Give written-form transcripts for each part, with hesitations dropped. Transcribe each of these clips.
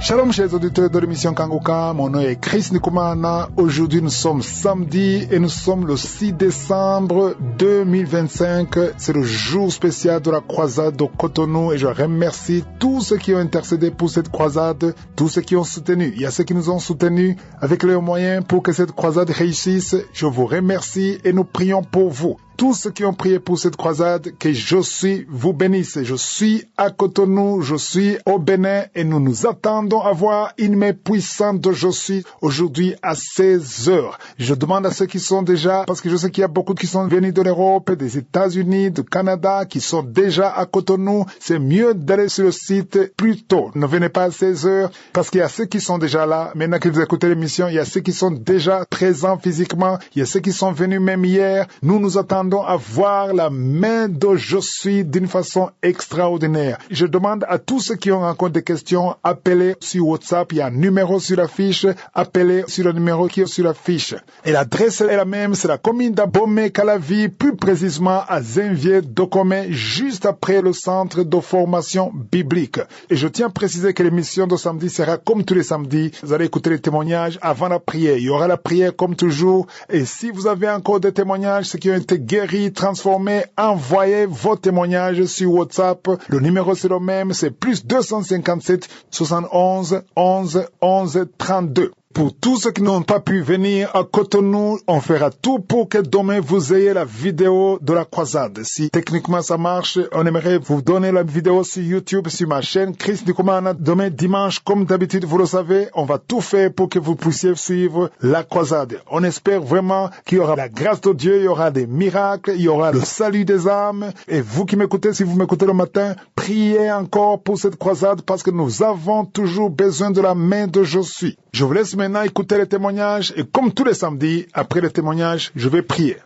Shalom chers auditeurs de l'émission Kangoka, mon nom est Chris Nikumana. Aujourd'hui nous sommes samedi et nous sommes le 6 décembre 2025. C'est le jour spécial de la croisade de Cotonou et je remercie tous ceux qui ont intercédé pour cette croisade, tous ceux qui ont soutenu. Il y a ceux qui nous ont soutenus avec leurs moyens pour que cette croisade réussisse. Je vous remercie et nous prions pour vous. Tous ceux qui ont prié pour cette croisade, que Josue vous bénisse. Je suis à Cotonou, je suis au Bénin et nous nous attendons à voir une main puissante de Josue aujourd'hui à 16 heures. Je demande à ceux qui sont déjà, parce que je sais qu'il y a beaucoup qui sont venus de l'Europe, des États-Unis, du Canada, qui sont déjà à Cotonou. C'est mieux d'aller sur le site plus tôt. Ne venez pas à 16 heures parce qu'il y a ceux qui sont déjà là. Maintenant que vous écoutez l'émission, il y a ceux qui sont déjà présents physiquement. Il y a ceux qui sont venus même hier. Nous nous attendons à voir la main de Josue d'une façon extraordinaire. Je demande à tous ceux qui ont encore des questions, appelez sur WhatsApp, il y a un numéro sur la fiche, appelez sur le numéro qui est sur la fiche. Et l'adresse est la même, c'est la commune d'Abomey-Calavi, plus précisément à Zenviers-Dokome, juste après le centre de formation biblique. Et je tiens à préciser que l'émission de samedi sera comme tous les samedis. Vous allez écouter les témoignages avant la prière. Il y aura la prière comme toujours. Et si vous avez encore des témoignages, ceux qui ont été guéris, transformés, envoyez vos témoignages sur WhatsApp. Le numéro c'est le même, c'est plus 257 71 11 11 32. Pour tous ceux qui n'ont pas pu venir à Cotonou, on fera tout pour que demain vous ayez la vidéo de la croisade. Si techniquement ça marche, on aimerait vous donner la vidéo sur YouTube, sur ma chaîne Chris Nikumana. Demain dimanche, comme d'habitude, vous le savez, on va tout faire pour que vous puissiez suivre la croisade. On espère vraiment qu'il y aura la grâce de Dieu, il y aura des miracles, il y aura le salut des âmes. Et vous qui m'écoutez, si vous m'écoutez le matin, priez encore pour cette croisade parce que nous avons toujours besoin de la main de Josue. Je vous laisse maintenant écouter les témoignages et comme tous les samedis, après les témoignages, je vais prier.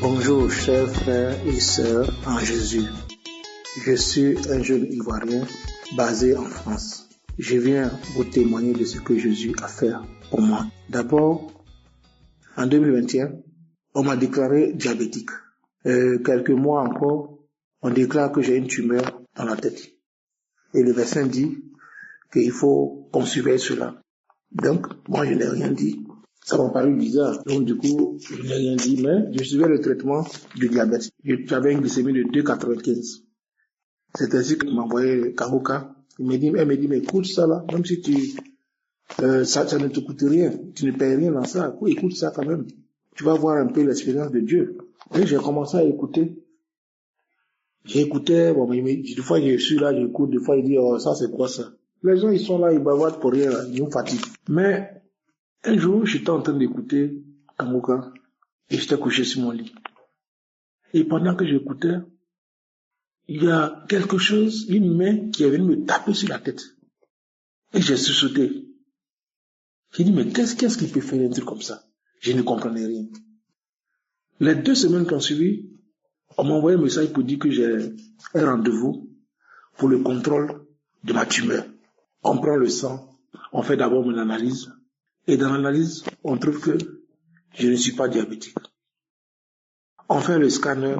Bonjour chers frères et sœurs en Jésus. Je suis un jeune Ivoirien basé en France. Je viens vous témoigner de ce que Jésus a fait pour moi. D'abord, en 2021, on m'a déclaré diabétique. Quelques mois encore, on déclare que j'ai une tumeur dans la tête. Et le médecin dit qu'il faut qu'on surveille cela. Donc, moi, je n'ai rien dit. Ça m'a paru bizarre. Donc, du coup, je n'ai rien dit, mais je suivais le traitement du diabète. J'avais une glycémie de 2,95. C'est ainsi qu'il m'a envoyé Kangoka. Elle me dit, mais écoute ça là, même si ça ne te coûte rien, tu ne payes rien dans ça, écoute ça quand même. Tu vas voir un peu l'expérience de Dieu. Et j'ai commencé à écouter. J'écoutais, des fois je suis là, j'écoute, des fois il dit, oh, ça c'est quoi ça? Les gens ils sont là, ils bavardent pour rien, ils nous fatiguent. Mais, un jour, j'étais en train d'écouter Kangoka, et j'étais couché sur mon lit. Et pendant que j'écoutais, il y a quelque chose, une main qui est venue me taper sur la tête. Et j'ai sursauté. J'ai dit, mais qu'est-ce qui peut faire un truc comme ça? Je ne comprenais rien. Les 2 semaines qui ont suivi, on m'a envoyé un message pour dire que j'ai un rendez-vous pour le contrôle de ma tumeur. On prend le sang, on fait d'abord une analyse, et dans l'analyse, on trouve que je ne suis pas diabétique. On fait le scanner,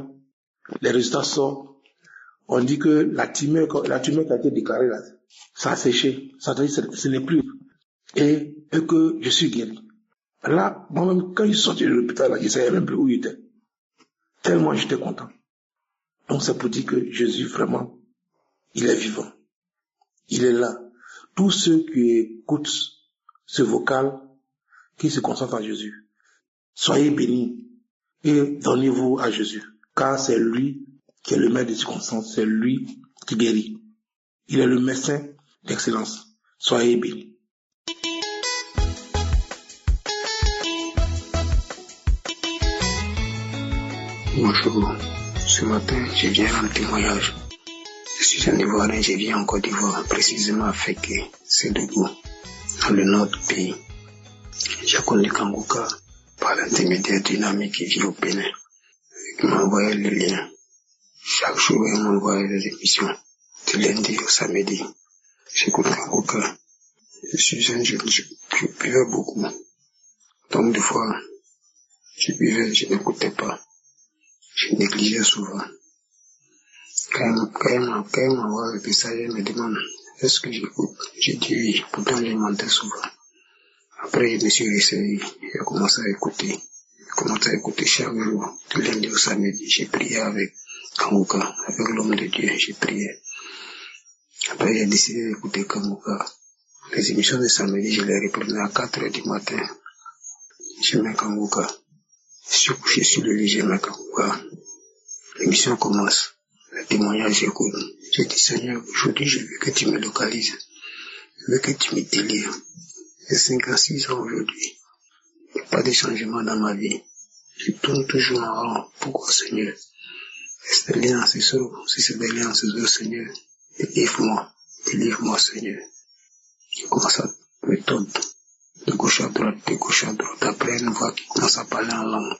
les résultats sortent, on dit que la tumeur qui a été déclarée là, ça a séché, ça veut dire que ce n'est plus, et que je suis guéri. Là, moi-même, quand je suis sorti de l'hôpital, je ne savais même plus où il était. Tellement j'étais content. Donc c'est pour dire que Jésus, vraiment, il est vivant. Il est là. Tous ceux qui écoutent ce vocal, qui se concentrent en Jésus, soyez bénis et donnez-vous à Jésus. Car c'est lui qui est le maître des circonstances, c'est lui qui guérit. Il est le médecin d'excellence. Soyez bénis. Bonjour, ce matin je viens rendre témoignage. Je suis un Ivoirien, je viens en Côte d'Ivoire, précisément à Féké, c'est debout, dans le nord du pays. J'ai connu Kangoka par l'intermédiaire d'une amie qui vit au Bénin, qui m'a envoyé le lien. Chaque jour, elle m'envoie des émissions, de lundi au samedi. J'écoute Kangoka. Je suis un jeune, je buvais beaucoup. Donc des fois, je buvais, je n'écoutais pas. je négligeais souvent. Quand il m'envoie le message, il me demande est-ce que j'écoute? J'ai dit oui, pourtant je mentais souvent. Après, je me suis réessayé, j'ai commencé à écouter. J'ai commencé à écouter chaque jour, du lundi au samedi. J'ai prié avec Kanguka, avec l'homme de Dieu, j'ai prié. Après, j'ai décidé d'écouter Kanguka. Les émissions de samedi, je les reprenais à 4 heures du matin. Je mets Kanguka. Je suis couché sur le lit, je mets Kanguka. L'émission commence. Le témoignage, j'écoute. J'ai dit, Seigneur, aujourd'hui, je veux que tu me localises. Je veux que tu me délivres. J'ai 56 ans aujourd'hui. Il n'y a pas de changement dans ma vie. Je tourne toujours en rond. Pourquoi, Seigneur? Si c'est des liens, c'est ça. Si c'est des liens, c'est ça, Seigneur. Délivre-moi, Seigneur. Je commence à me tordre. De gauche à droite, de gauche à droite. Après, une voix qui commence à parler en langue.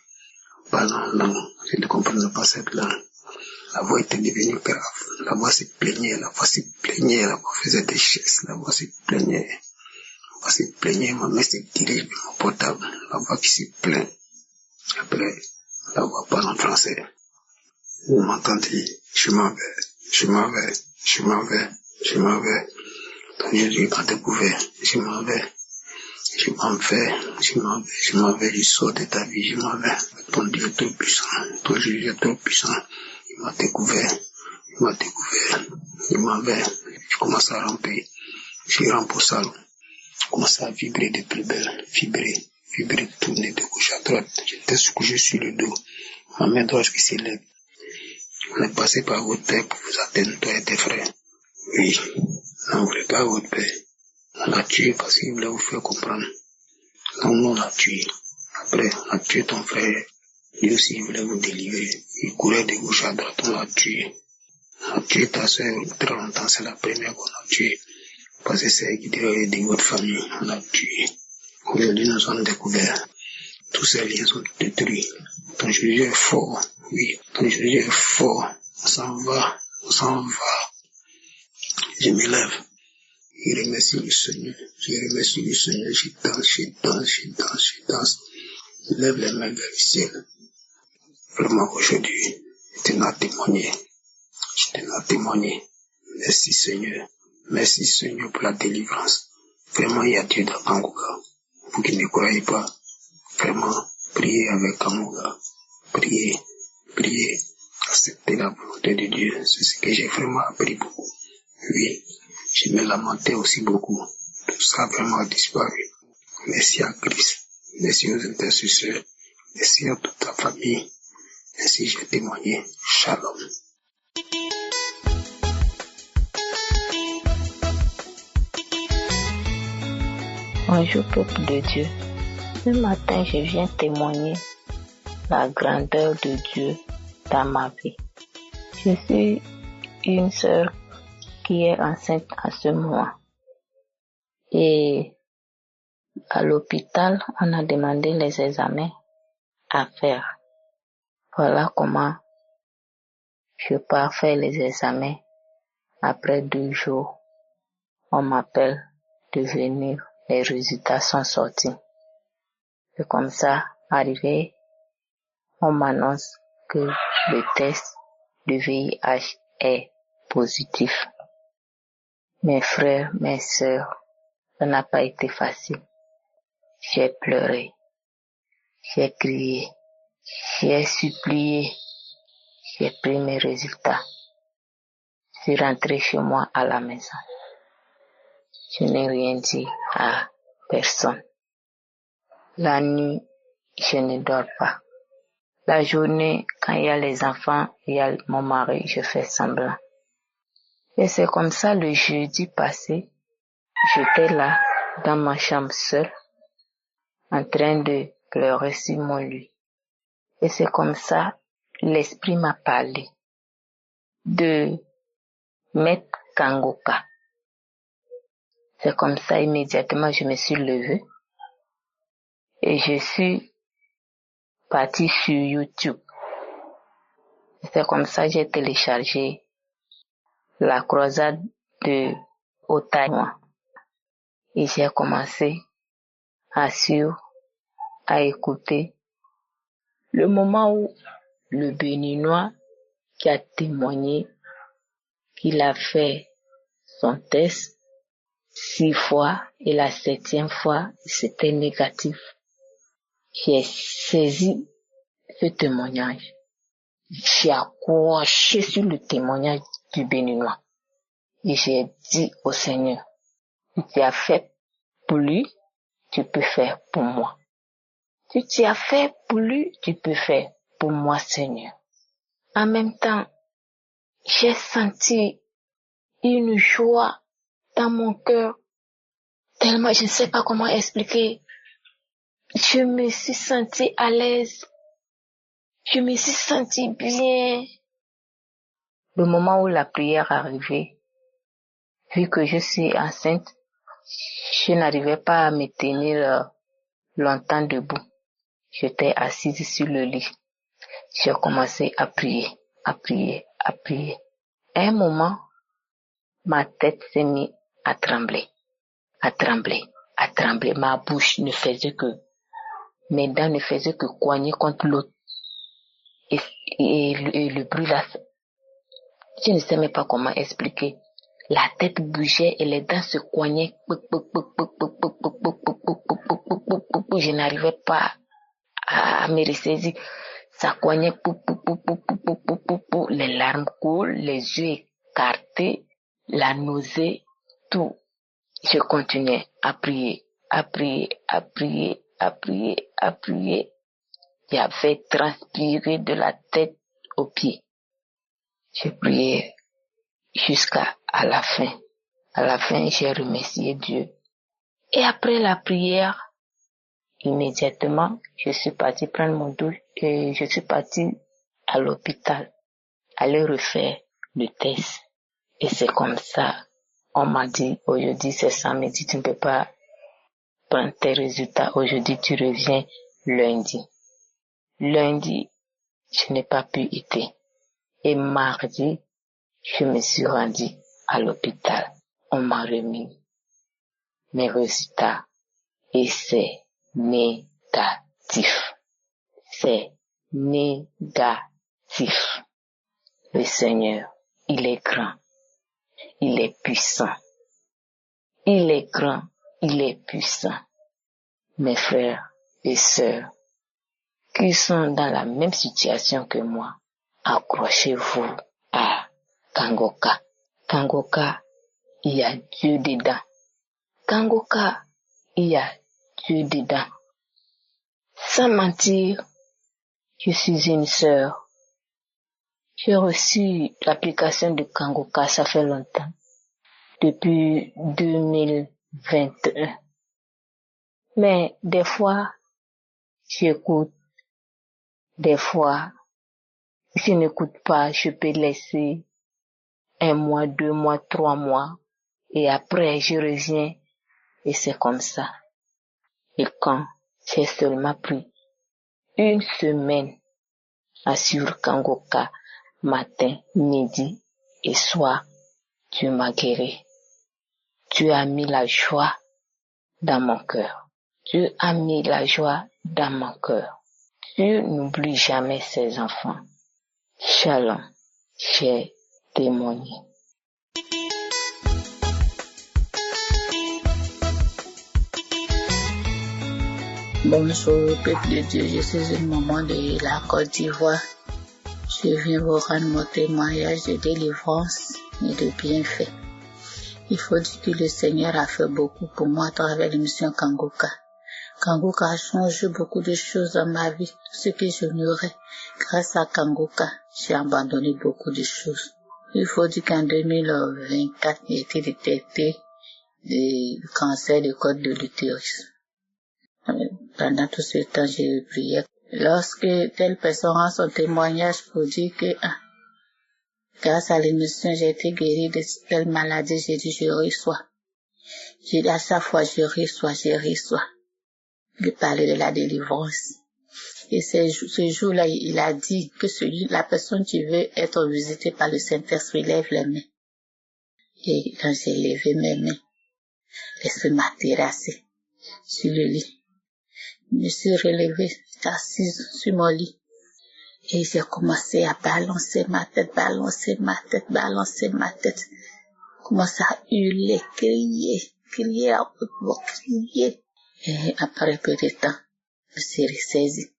Je ne comprenais pas cette langue. La voix était devenue grave. La voix se plaignait, la voix faisait des gestes, la voix se plaignait. Ma main se dirige vers mon portable. La voix qui se plaint. Après, la voix parle en français. Vous m'entendez? Je m'en vais. Donc je dis à découvert, je m'en vais, je sors de ta vie, je m'en vais. Ton Dieu est trop puissant, ton Jésus est trop puissant. Il m'a découvert, je m'en vais, je commence à ramper, je rampe au salon, je commence à vibrer de plus belle, vibrer, tourner de gauche à droite. J'étais couché sur le dos, ma main droite qui s'élève. On est passé par votre père pour vous atteindre, toi et tes frères. Oui, on ne voulait pas votre père. On l'a tué parce qu'il voulait vous faire comprendre. Donc nous on l'a tué. Après, on a tué ton frère. Lui aussi, il voulait vous délivrer. Il courait de gauche à droite, on l'a tué. On a tué ta soeur très longtemps, c'est la première qu'on a tué. Parce que c'est elle qui devait aider votre famille, on l'a tué. Aujourd'hui, nous avons découvert. Tous ces liens sont détruits. Ton Jésus est fort. Oui, ton Jésus est fort. On s'en va. Je me lève. Je remercie le Seigneur. Je danse. Je lève les mains vers le ciel. Vraiment, aujourd'hui, je tenais à témoigner. Merci Seigneur pour la délivrance. Vraiment, il y a Dieu dans Kanguka. Vous qui ne croyez pas, vraiment, priez avec Kanguka. Priez. Acceptez la volonté de Dieu. C'est ce que j'ai vraiment appris beaucoup. Oui, je me lamentais aussi beaucoup. Tout ça vraiment a disparu. Merci à Christ. Merci aux intercesseurs. Merci à toute ta famille. Ainsi j'ai témoigné. Shalom. Bonjour peuple de Dieu. Ce matin, je viens témoigner la grandeur de Dieu dans ma vie. Je suis une sœur qui est enceinte à ce moment. Et à l'hôpital, on a demandé les examens à faire. Voilà comment je pars faire les examens. Après 2 jours, on m'appelle de venir. Les résultats sont sortis. Et comme ça, arrivé, on m'annonce que le test de VIH est positif. Mes frères, mes sœurs, ça n'a pas été facile. J'ai pleuré, j'ai crié, j'ai supplié, j'ai pris mes résultats. Je suis rentré chez moi à la maison. Je n'ai rien dit à personne. La nuit, je ne dors pas. La journée, quand il y a les enfants, il y a mon mari, je fais semblant. Et c'est comme ça le jeudi passé, j'étais là, dans ma chambre seule, en train de pleurer sur mon lit. Et c'est comme ça, l'esprit m'a parlé de Maître Kanguka. C'est comme ça, immédiatement, je me suis levée et je suis partie sur YouTube. C'est comme ça, j'ai téléchargé la croisade de Ottawa et j'ai commencé à suivre, à écouter. Le moment où le Béninois qui a témoigné qu'il a fait son test 6 fois et la 7e fois, c'était négatif. J'ai saisi ce témoignage. J'ai accroché sur le témoignage du Béninois. Et j'ai dit au Seigneur, si tu as fait pour lui, tu peux faire pour moi. Si tu as fait pour lui, tu peux faire pour moi, Seigneur. En même temps, j'ai senti une joie dans mon cœur, tellement je ne sais pas comment expliquer. Je me suis sentie à l'aise. Je me suis sentie bien. Le moment où la prière arrivait, vu que je suis enceinte, je n'arrivais pas à me tenir longtemps debout. J'étais assise sur le lit. J'ai commencé à prier, à prier, à prier. À un moment, ma tête s'est mise à trembler, à trembler, à trembler. Ma bouche ne faisait que, mes dents ne faisaient que cogner contre l'autre. Et le bruit là, je ne sais même pas comment expliquer. La tête bougeait et les dents se cognaient. Je n'arrivais pas à me ressaisir. Ça cognait. Les larmes coulent, les yeux écartés, la nausée, tout. Je continuais à prier, à prier, à prier, à prier, à prier. J'avais transpiré de la tête aux pieds. Je priais jusqu'à la fin. À la fin, j'ai remercié Dieu. Et après la prière, immédiatement, je suis partie prendre mon douche et je suis partie à l'hôpital, aller refaire le test. Et c'est comme ça, on m'a dit, aujourd'hui c'est samedi, tu ne peux pas prendre tes résultats. Aujourd'hui, tu reviens lundi. Lundi, je n'ai pas pu être. Et mardi, je me suis rendue à l'hôpital. On m'a remis mes résultats et c'est négatif. C'est négatif. Le Seigneur, il est grand. Il est puissant. Il est grand. Il est puissant. Mes frères et sœurs qui sont dans la même situation que moi, accrochez-vous à Kangoka. Kangoka, il y a Dieu dedans. Kangoka, il y a Dieu dedans. Sans mentir, je suis une sœur. J'ai reçu l'application de Kangoka, ça fait longtemps. Depuis 2021. Mais des fois, j'écoute. Des fois, si je n'écoute pas, je peux laisser 1 mois, 2 mois, 3 mois. Et après, je reviens. Et c'est comme ça. Et quand j'ai seulement pris 1 semaine à suivre Kangoka, matin, midi et soir, Dieu m'a guéri. Dieu a mis la joie dans mon cœur. Dieu a mis la joie dans mon cœur. Dieu n'oublie jamais ses enfants. Shalom, j'ai témoigné. Bonjour, peuple de Dieu, je suis une maman de la Côte d'Ivoire. Je viens vous rendre mon témoignage de délivrance et de bienfait. Il faut dire que le Seigneur a fait beaucoup pour moi à travers l'émission Kangoka. Kangoka a changé beaucoup de choses dans ma vie. Tout ce que j'ignorais, grâce à Kangoka, j'ai abandonné beaucoup de choses. Il faut dire qu'en 2024, j'ai été détecté du cancer du col de l'utérus. Pendant tout ce temps, j'ai prié. Lorsque telle personne rend son témoignage pour dire que grâce à l'émission, j'ai été guérie de telle maladie, j'ai dit je reçois. J'ai dit à chaque fois je reçois. Il parlait de la délivrance. Et ce jour-là, il a dit que la personne qui veut être visitée par le Saint-Esprit lève les mains. Et quand j'ai levé mes mains, l'Esprit m'a terrassé sur le lit. Je me suis relevée, j'étais assise sur mon lit. Et j'ai commencé à balancer ma tête, commencer à hurler, crier à haute voix, crier. Et après peu de temps, je suis ressaisie.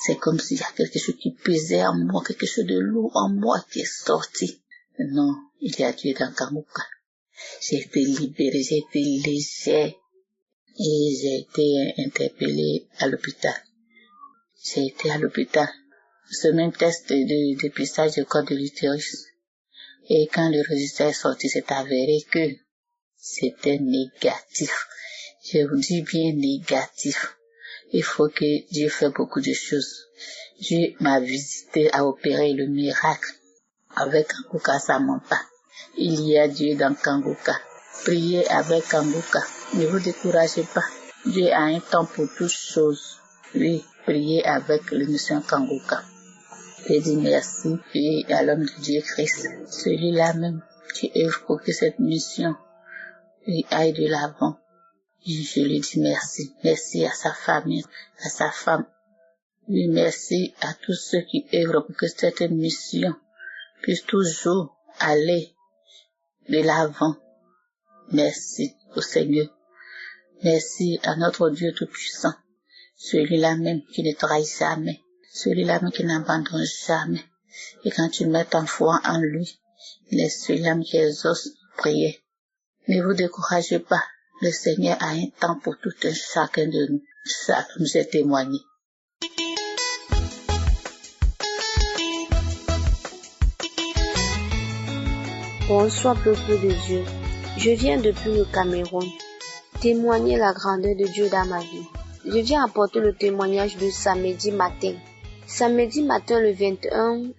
C'est comme s'il y a quelque chose qui pesait en moi, quelque chose de lourd en moi qui est sorti. Non, il y a Dieu dans Kanguka. J'ai été libérée, j'ai été légère. Et j'ai été interpellée à l'hôpital. J'ai été à l'hôpital. Ce même test de dépistage du col de l'utérus. Et quand le résultat est sorti, c'est avéré que c'était négatif. Je vous dis bien négatif. Il faut que Dieu fasse beaucoup de choses. Dieu m'a visité à opérer le miracle. Avec Kanguka, ça ment pas. Il y a Dieu dans Kanguka. Priez avec Kanguka. Ne vous découragez pas. Dieu a un temps pour toutes choses. Oui, priez avec l'émission Kanguka. Je dis merci et à l'homme de Dieu Christ, celui-là même qui œuvre pour que cette mission aille de l'avant. Je lui dis merci. Merci à sa famille, à sa femme. Oui, merci à tous ceux qui œuvrent pour que cette mission puisse toujours aller de l'avant. Merci au Seigneur. Merci à notre Dieu Tout-Puissant, celui-là même qui ne trahit jamais, celui-là même qui n'abandonne jamais. Et quand tu mets ta foi en lui, il est celui-là même qui exauce prier. Ne vous découragez pas, le Seigneur a un temps pour tout un chacun de nous. Ça nous est témoigné. Bonsoir peuple de Dieu. Je viens depuis le Cameroun témoigner la grandeur de Dieu dans ma vie. Je viens apporter le témoignage de samedi matin. Samedi matin le 21,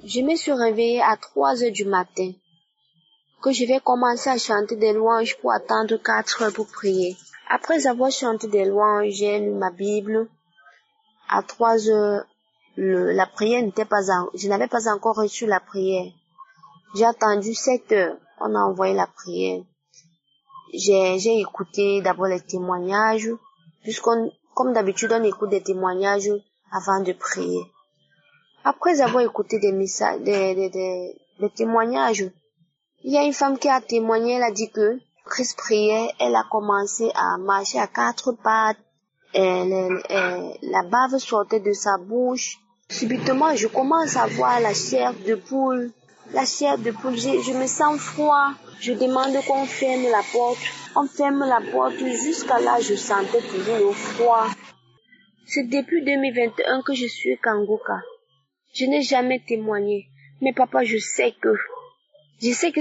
je me suis réveillée à 3 heures du matin, que je vais commencer à chanter des louanges pour attendre 4 heures pour prier. Après avoir chanté des louanges, j'ai lu ma Bible. À 3 heures, la prière je n'avais pas encore reçu la prière. J'ai attendu 7 heures, on a envoyé la prière. J'ai écouté d'abord les témoignages, comme d'habitude, on écoute des témoignages avant de prier. Après avoir écouté des messages, des témoignages, il y a une femme qui a témoigné, elle a dit que Christ priait, elle a commencé à marcher à 4 pattes, la bave sortait de sa bouche. Subitement, je commence à voir la chair de poule. Je me sens froid. Je demande qu'on ferme la porte. On ferme la porte. Jusqu'à là, je sentais toujours le froid. C'est depuis 2021 que je suis Kanguka. Je n'ai jamais témoigné. Mais papa, je sais que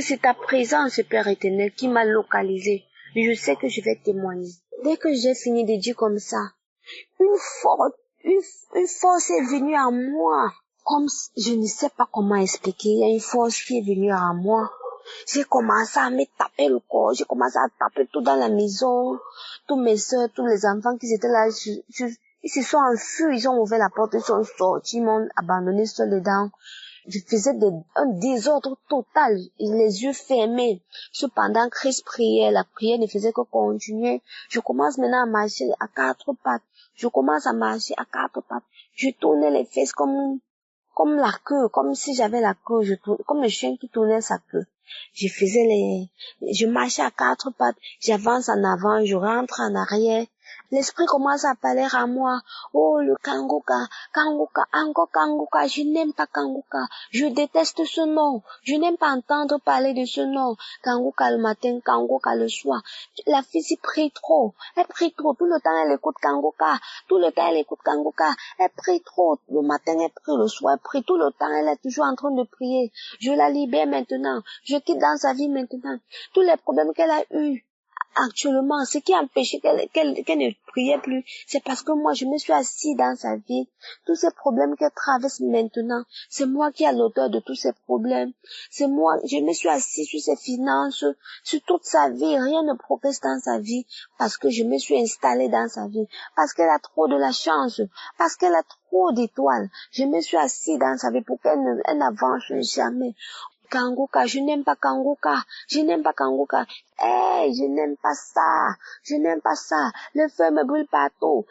c'est ta présence, Père éternel, qui m'a localisé. Je sais que je vais témoigner. Dès que j'ai fini de dire comme ça, une force est venue à moi. Comme je ne sais pas comment expliquer, il y a une force qui est venue à moi. J'ai commencé à me taper le corps, j'ai commencé à taper tout dans la maison, tous mes soeurs, tous les enfants qui étaient là, ils se sont enfuis, ils ont ouvert la porte, ils sont sortis, ils m'ont abandonné seul dedans. Je faisais un désordre total, les yeux fermés. Cependant, Christ priait, la prière ne faisait que continuer. Je commence maintenant à marcher à 4 pattes. Je tournais les fesses comme la queue, comme si j'avais la queue, comme le chien qui tournait sa queue. Je marchais à 4 pattes, j'avance en avant, je rentre en arrière. L'esprit commence à parler à moi. Oh, le Kanguka, encore Kanguka, je n'aime pas Kanguka. Je déteste ce nom. Je n'aime pas entendre parler de ce nom. Kanguka le matin, Kanguka le soir. La fille s'y prie trop. Elle prie trop. Tout le temps, elle écoute Kanguka. Elle prie trop. Le matin, elle prie. Le soir, elle prie. Tout le temps, elle est toujours en train de prier. Je la libère maintenant. Je quitte dans sa vie maintenant. Tous les problèmes qu'elle a eus actuellement, ce qui a empêché qu'elle ne priait plus, c'est parce que moi, je me suis assis dans sa vie. Tous ces problèmes qu'elle traverse maintenant, c'est moi qui ai l'auteur de tous ces problèmes. C'est moi, je me suis assis sur ses finances, sur toute sa vie. Rien ne progresse dans sa vie parce que je me suis installée dans sa vie, parce qu'elle a trop de la chance, parce qu'elle a trop d'étoiles. Je me suis assis dans sa vie pour qu'elle n'avance jamais. Kanguka, je n'aime pas Kanguka. Je n'aime pas ça. Le feu me brûle partout.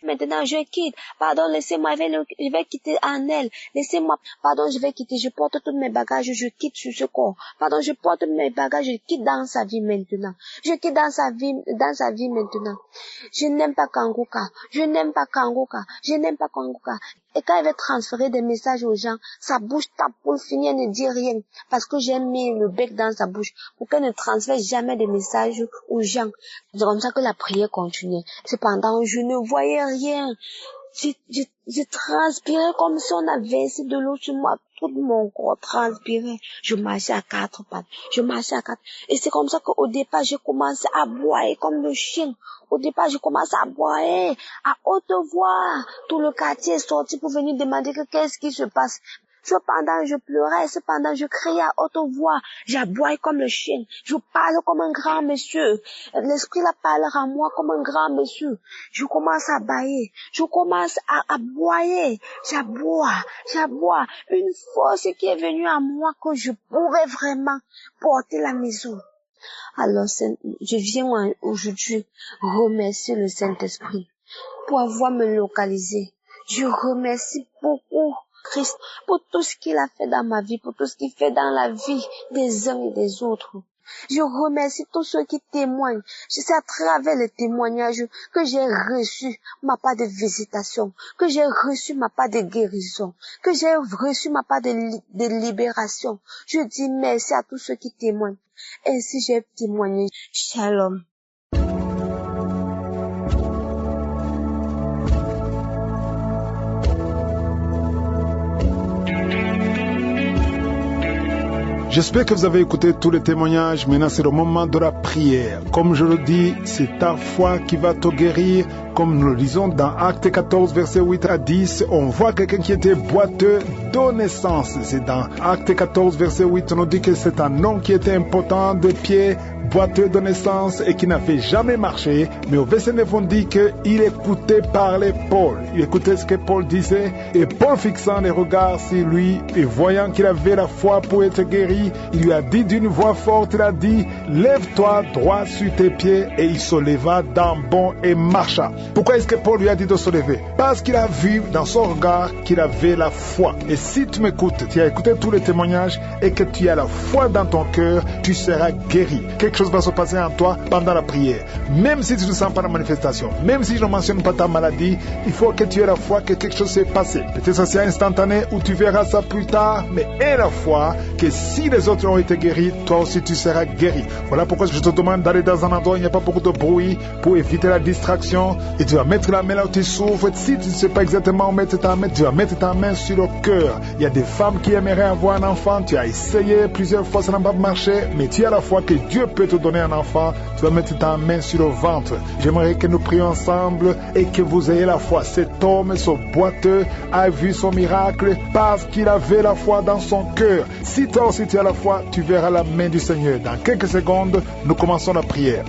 Maintenant, je quitte. Pardon, laissez-moi, je vais quitter Annelle. Laissez-moi. Pardon, je vais quitter. Je porte tous mes bagages, je quitte sur ce corps. Pardon, je porte mes bagages, je quitte dans sa vie maintenant. Je quitte dans sa vie maintenant. Je n'aime pas Kanguka. Je n'aime pas Kanguka. Je n'aime pas Kanguka. Et quand elle veut transférer des messages aux gens, sa bouche tape pour finir, elle ne dit rien. Parce que j'ai mis le bec dans sa bouche pour qu'elle ne transfère jamais des messages aux gens. C'est comme ça que la prière continuait. Cependant, je ne voyais rien. Je transpirais comme si on avait versé de l'eau sur moi. Tout mon corps transpirait. Je marchais à 4 pattes. Et c'est comme ça qu'au départ, j'ai commencé à boiter comme le chien. Au départ, je commence à boiter à haute voix. Tout le quartier est sorti pour venir demander qu'est-ce qui se passe. Cependant, je pleurais, cependant, je criais à haute voix. J'aboie comme le chien. Je parle comme un grand monsieur. L'esprit là parlera à moi comme un grand monsieur. Je commence à bailler. Je commence à aboyer. J'aboie. Une force qui est venue à moi que je pouvais vraiment porter la maison. Alors, je viens aujourd'hui remercier le Saint-Esprit pour avoir me localisé. Je remercie beaucoup Christ pour tout ce qu'il a fait dans ma vie, pour tout ce qu'il fait dans la vie des uns et des autres. Je remercie tous ceux qui témoignent. C'est à travers les témoignages que j'ai reçu ma part de visitation, que j'ai reçu ma part de guérison, que j'ai reçu ma part de libération. Je dis merci à tous ceux qui témoignent. Ainsi j'ai témoigné. Shalom. J'espère que vous avez écouté tous les témoignages. Maintenant, c'est le moment de la prière. Comme je le dis, c'est ta foi qui va te guérir. Comme nous le disons dans Acte 14, versets 8 à 10, on voit quelqu'un qui était boiteux de naissance. C'est dans Acte 14, verset 8, on nous dit que c'est un homme qui était impotent de pied, boiteux de naissance et qui n'avait jamais marché. Mais au verset 9, on dit qu'il écoutait parler Paul. Il écoutait ce que Paul disait. Et Paul, fixant les regards sur lui et voyant qu'il avait la foi pour être guéri, il lui a dit d'une voix forte, il a dit, lève-toi droit sur tes pieds. Et il se leva d'un bond et marcha. Pourquoi est-ce que Paul lui a dit de se lever? Parce qu'il a vu dans son regard qu'il avait la foi. Et si tu m'écoutes, tu as écouté tous les témoignages et que tu as la foi dans ton cœur, tu seras guéri. Quelque chose va se passer en toi pendant la prière. Même si tu ne sens pas la manifestation, même si je ne mentionne pas ta maladie, il faut que tu aies la foi que quelque chose s'est passé. Peut-être que ça c'est instantané ou tu verras ça plus tard, mais aie la foi que si les autres ont été guéris, toi aussi tu seras guéri. Voilà pourquoi je te demande d'aller dans un endroit où il n'y a pas beaucoup de bruit pour éviter la distraction. Et tu vas mettre la main là où tu souffres. Si tu ne sais pas exactement où mettre ta main, tu vas mettre ta main sur le cœur. Il y a des femmes qui aimeraient avoir un enfant. Tu as essayé plusieurs fois, ça n'a pas marché. Mais tu as la foi que Dieu peut te donner un enfant. Tu vas mettre ta main sur le ventre. J'aimerais que nous prions ensemble et que vous ayez la foi. Cet homme, ce boiteux, a vu son miracle parce qu'il avait la foi dans son cœur. Si toi aussi tu as la foi, tu verras la main du Seigneur. Dans quelques secondes, nous commençons la prière.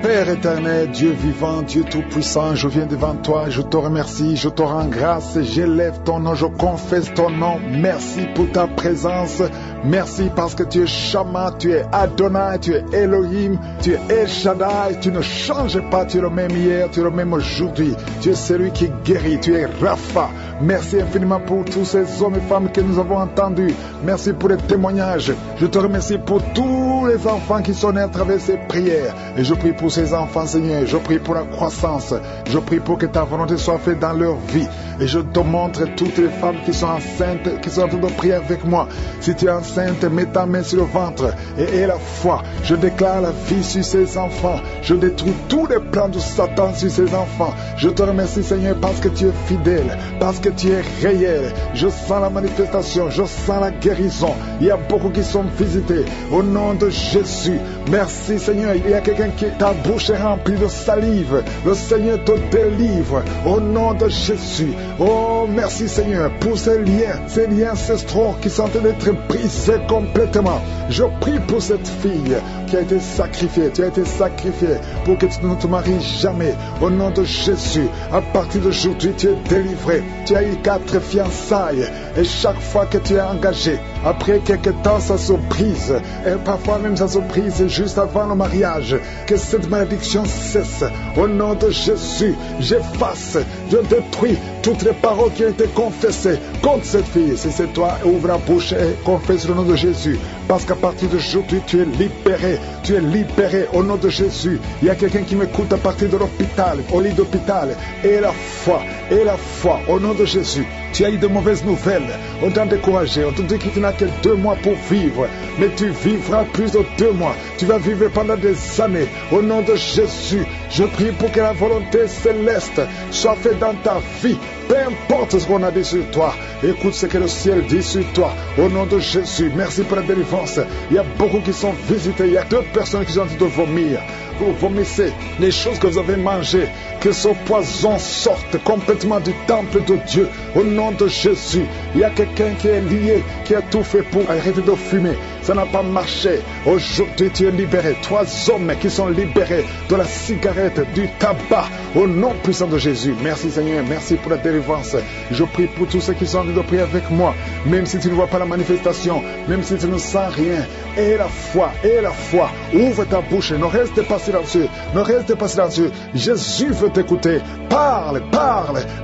Père éternel, Dieu vivant, Dieu tout-puissant, je viens devant toi, je te remercie, je te rends grâce, j'élève ton nom, je confesse ton nom. Merci pour ta présence, merci parce que tu es Shama, tu es Adonai, tu es Elohim, tu es El Shaddai, tu ne changes pas, tu es le même hier, tu es le même aujourd'hui, tu es celui qui guérit, tu es Rapha. Merci infiniment pour tous ces hommes et femmes que nous avons entendus. Merci pour les témoignages. Je te remercie pour tous les enfants qui sont nés à travers ces prières. Et je prie pour ces enfants, Seigneur. Je prie pour la croissance. Je prie pour que ta volonté soit faite dans leur vie. Et je te montre toutes les femmes qui sont enceintes, qui sont en train de prier avec moi. Si tu es enceinte, mets ta main sur le ventre et aie la foi. Je déclare la vie sur ces enfants. Je détruis tous les plans de Satan sur ces enfants. Je te remercie, Seigneur, parce que tu es fidèle, parce que tu es réel. Je sens la manifestation, je sens la guérison. Il y a beaucoup qui sont visités au nom de Jésus. Merci, Seigneur. Il y a quelqu'un qui, ta bouche est remplie de salive. Le Seigneur te délivre au nom de Jésus. Oh, merci, Seigneur, pour ces liens ancestraux qui sont en train d'être brisés complètement. Je prie pour cette fille qui a été sacrifiée. Tu as été sacrifiée pour que tu ne te maries jamais. Au nom de Jésus, à partir d'aujourd'hui, tu es délivré. Tu as eu 4 fiançailles Et chaque fois que tu es engagé, après quelque temps, ça se brise. Et parfois même, ça se brise juste avant le mariage. Que cette malédiction cesse. Au nom de Jésus, j'efface, je détruis toutes les paroles qui ont été confessées contre cette fille. Si c'est toi, ouvre la bouche et confesse le nom de Jésus. Parce qu'à partir d'aujourd'hui, tu es libéré. Tu es libéré au nom de Jésus. Il y a quelqu'un qui m'écoute à partir de l'hôpital, au lit d'hôpital. Et la foi, au nom de Jésus. Tu as eu de mauvaises nouvelles. On t'a découragé. On te dit que tu n'as que 2 mois pour vivre. Mais tu vivras plus de 2 mois. Tu vas vivre pendant des années. Au nom de Jésus, je prie pour que la volonté céleste soit faite dans ta vie. Peu importe ce qu'on a dit sur toi. Écoute ce que le ciel dit sur toi. Au nom de Jésus, merci pour la délivrance. Il y a beaucoup qui sont visités. Il y a 2 personnes qui sont en train de vomir. Vous vomissez les choses que vous avez mangées. Que ce poison sorte complètement du temple de Dieu. Au nom de Jésus, il y a quelqu'un qui est lié, qui a tout fait pour arrêter de fumer. Ça n'a pas marché. Aujourd'hui, tu es libéré. 3 hommes qui sont libérés de la cigarette, du tabac. Au nom puissant de Jésus. Merci Seigneur. Merci pour la délivrance. Je prie pour tous ceux qui sont en train de prier avec moi. Même si tu ne vois pas la manifestation, même si tu ne sens rien. Et la foi. Ouvre ta bouche. Ne reste pas silencieux. Ne reste pas silencieux. Jésus veut t'écouter. Parle.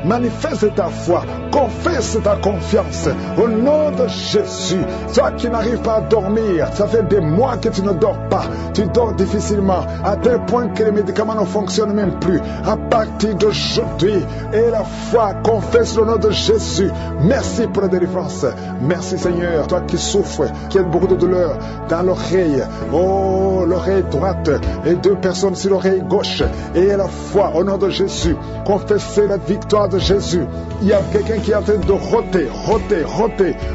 Manifeste ta foi. Confesse ta confiance. Au nom de Jésus. Toi qui n'arrives pas à dormir, ça fait des mois que tu ne dors pas. Tu dors difficilement, à tel point que les médicaments ne fonctionnent même plus. À partir d'aujourd'hui, et la foi, confesse le nom de Jésus. Merci pour la délivrance. Merci Seigneur. Toi qui souffres, qui as beaucoup de douleur dans l'oreille. Oh, l'oreille droite et 2 personnes sur l'oreille gauche. Et la foi, au nom de Jésus. Confessez la victoire de Jésus. Il y a quelqu'un qui est en train de roter.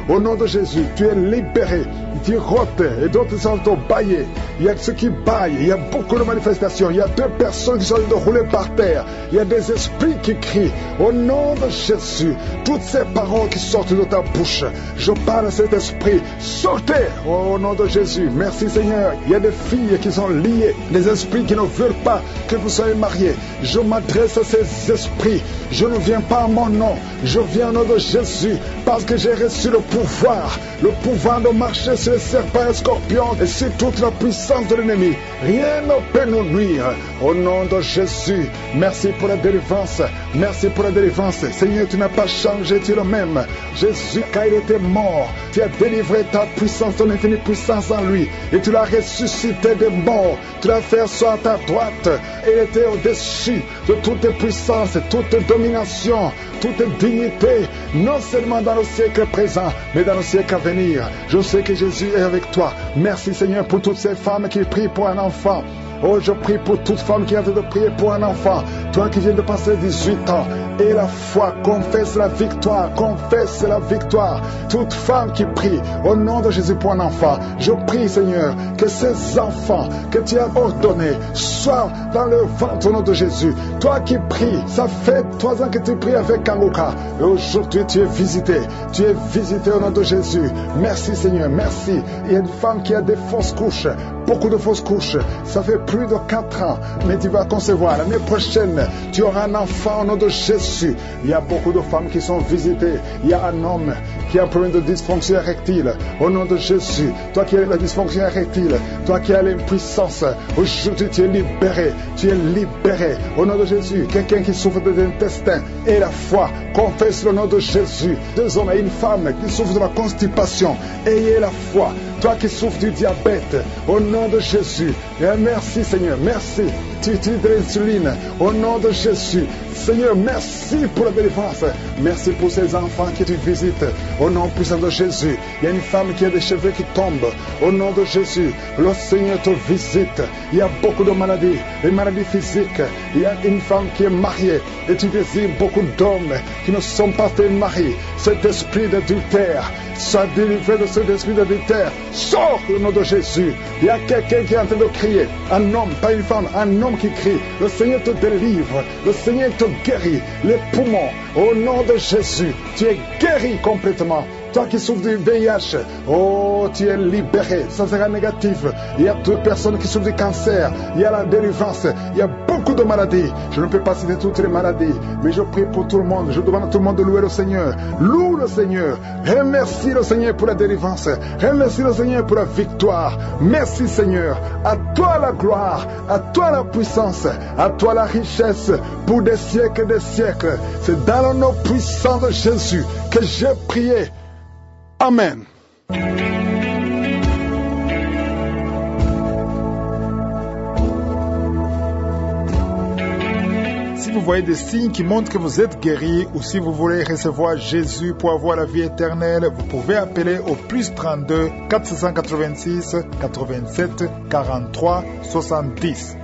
Au nom de Jésus, tu es libéré. Tu rotes et d'autres sont au bailler. Il y a ceux qui baillent. Il y a beaucoup de manifestations. Il y a 2 personnes qui sont en train de rouler par terre. Il y a des esprits qui crient. Au nom de Jésus, toutes ces paroles qui sortent de ta bouche, je parle à cet esprit. Sortez au nom de Jésus. Merci Seigneur. Il y a des filles qui sont liées. Des esprits qui ne veulent pas que vous soyez mariés. Je m'adresse à ces esprits. Je ne viens pas à mon nom. Je viens au nom de Jésus. Parce que j'ai reçu le pouvoir. Le pouvoir de marcher sur les serpents et scorpions et sur toute la puissance de l'ennemi. Rien ne peut nous nuire. Au nom de Jésus, merci pour la délivrance. Merci pour la délivrance. Seigneur, tu n'as pas changé, tu es le même. Jésus, quand il était mort, tu as délivré ta puissance, ton infinie puissance en lui. Et tu l'as ressuscité des morts. Tu l'as fait asseoir à ta droite. Et il était au-dessus de toute puissance, toute domination, toute dignité. Non seulement dans le siècle présent, mais dans le siècle à venir. Je sais que Jésus est avec toi. Merci Seigneur pour toutes ces femmes qui prient pour un enfant. Oh, je prie pour toute femme qui a envie de prier pour un enfant. Toi qui viens de passer 18 ans. Et la foi, confesse la victoire. Confesse la victoire. Toute femme qui prie au nom de Jésus pour un enfant. Je prie Seigneur que ces enfants que tu as ordonnés soient dans le ventre au nom de Jésus. Toi qui pries, ça fait 3 ans que tu pries avec Kanguka. Et aujourd'hui tu es visité. Tu es visité au nom de Jésus. Merci Seigneur, merci. Il y a une femme qui a des fausses couches. Beaucoup de fausses couches. Ça fait plus de 4 ans. Mais tu vas concevoir. L'année prochaine, tu auras un enfant au nom de Jésus. Il y a beaucoup de femmes qui sont visitées. Il y a un homme qui a un problème de dysfonction érectile. Au nom de Jésus. Toi qui as la dysfonction érectile. Toi qui as l'impuissance. Aujourd'hui, tu es libéré. Tu es libéré. Au nom de Jésus. Quelqu'un qui souffre de l'intestin. Et la foi. Confesse le nom de Jésus. 2 hommes et une femme qui souffrent de la constipation. Ayez la foi. Toi qui souffres du diabète, au nom de Jésus. Et merci Seigneur, merci. Tu utilises de l'insuline, au nom de Jésus. Seigneur, merci pour la délivrance. Merci pour ces enfants que tu visites, au nom puissant de Jésus. Il y a une femme qui a des cheveux qui tombent, au nom de Jésus. Le Seigneur te visite. Il y a beaucoup de maladies, des maladies physiques. Il y a une femme qui est mariée et tu désires beaucoup d'hommes qui ne sont pas tes maris. Cet esprit d'adultère, sois délivré de cet esprit d'adultère. Sors au nom de Jésus. Il y a quelqu'un qui est en train de crier. Un homme, pas une femme, un homme qui crie. Le Seigneur te délivre. Le Seigneur te guérit. Les poumons, au nom de Jésus. Tu es guéri complètement. Toi qui souffres du VIH, oh, tu es libéré. Ça sera négatif. Il y a 2 personnes qui souffrent du cancer. Il y a la délivrance. Il y a beaucoup de maladies. Je ne peux pas citer toutes les maladies, mais je prie pour tout le monde. Je demande à tout le monde de louer le Seigneur. Loue le Seigneur. Remercie le Seigneur pour la délivrance. Remercie le Seigneur pour la victoire. Merci Seigneur. À toi la gloire. À toi la puissance. À toi la richesse. Pour des siècles et des siècles. C'est dans le nom puissant de Jésus que j'ai prié. Amen. Si vous voyez des signes qui montrent que vous êtes guéri ou si vous voulez recevoir Jésus pour avoir la vie éternelle, vous pouvez appeler au plus 32 486 87 43 70.